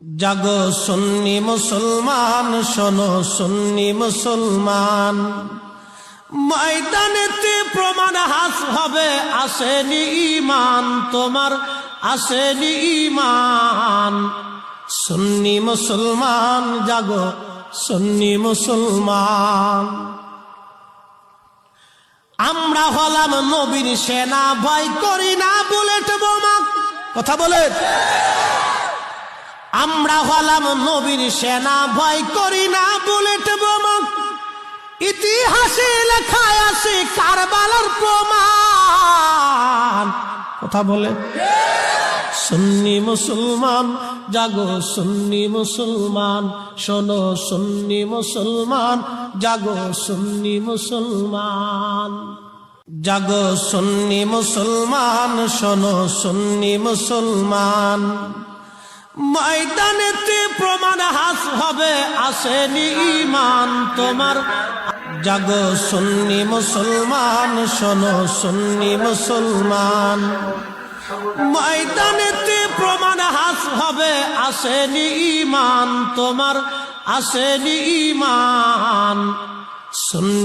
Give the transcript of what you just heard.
জাগো সুন্নি মুসলমান, শোনো সুন্নি মুসলমান, ময়দানেতে প্রমাণ হাস হবে, আসেনি ঈমান তোমার, আসেনি ঈমান। সুন্নি মুসলমান জাগো, সুন্নি মুসলমান। আমরা হলাম নবীর সেনা, ভয় করি না বুলেট বোমা। কথা বলে, আমরা হলাম নবীর সেনা, ভয় করি না বুলেট বোমা। ইতিহাসে লেখায় আছে কারবালার প্রমাণ। কথা বলে, সুন্নি মুসলমান জাগো, সুন্নি মুসলমান, শোনো সুন্নি মুসলমান, জাগো সুন্নি মুসলমান। জাগো সুন্নি মুসলমান, শোনো সুন্নি মুসলমান, ময়দানেতে প্রমাণ হাস হবে, আসেনি ঈমান তোমার। জাগো সুন্নি মুসলমান, শোনো সুন্নি মুসলমান, ময়দানেতে প্রমাণ হাস হবে, আসেনি ঈমান তোমার, আসেনি ঈমান। সুন্নি